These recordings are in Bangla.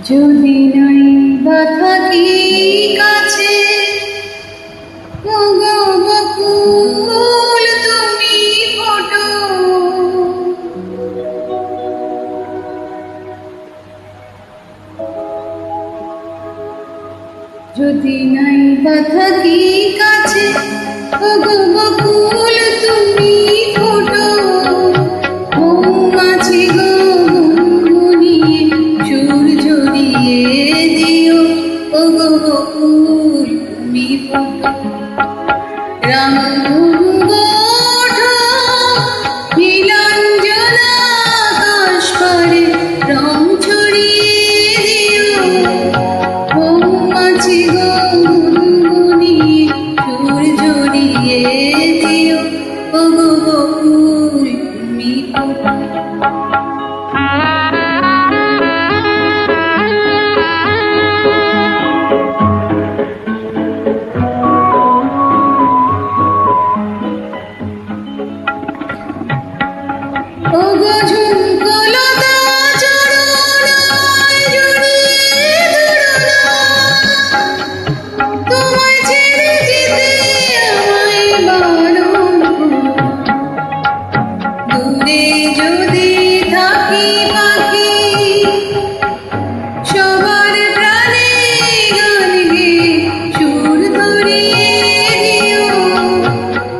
যদি নাই বা থাকি কাছে, ওগো বকুল তুমি ফোটো। যদি নাই বা থাকি কাছে, ওগো বকুল তুমি ফোটো। মৌমাছি গো গুনগুনিয়ে সুর ঝরিয়ে দিও, ওগো বকুল তুমি ফোটো। রামধনু ওঠো, নীলাঞ্জনা আকাশ পারে রং ছড়িয়ে দিও। মৌমাছি গো গুনগুনিয়ে সুর ঝরিয়ে দিও, ওগো বকুল তুমি ফোটো। ওগো ঝুমকো লতা চরণায় জড়িয়ে ধরো না, তোমায় ছেড়ে যেতে আমায় বারণ করো। দূরে যদি থাকি পাখি, সবার প্রাণে গান গেয়ে সুর ধরিয়ে দিও।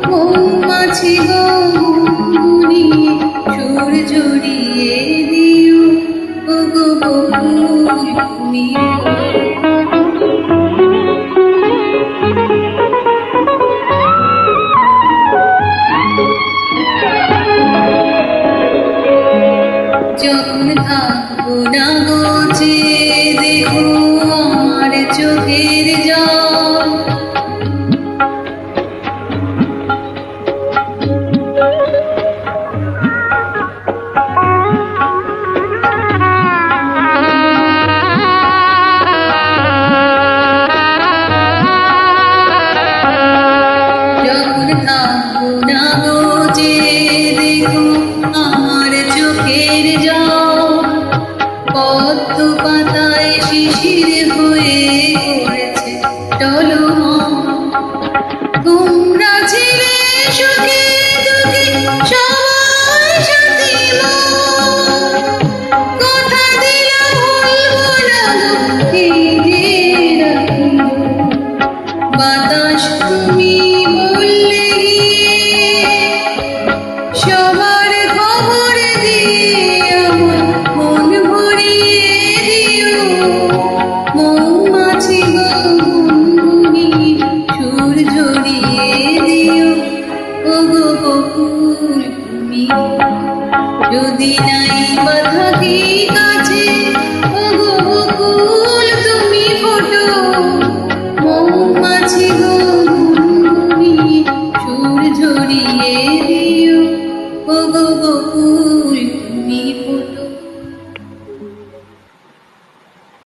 মৌমাছি গো গুনগুনিয়ে সুর ঝরিয়ে দিও, ওগো বকুল তুমি। যখন থাকবো না গোছে দেখো আমার চোখের জল, যখন থাকবো না গোছে দেখো আমার চোখের জল। পদ্ম পাতায় শিশির হয়ে পড়েছে টলমল। তোমরা ছিলে সুখে দুঃখে সবাই সাথী মন, কথা দিলাম ভুলবো না গো এই যে রাখিব। বাতাস তুমি বললে গিয়ে সবার খবর দিয়ে আমার মন ভরিয়ে দিও। মৌমাছি গো গুনগুনিয়ে সুর ঝরিয়ে দিও, ওগো বকুল তুমি। যদি না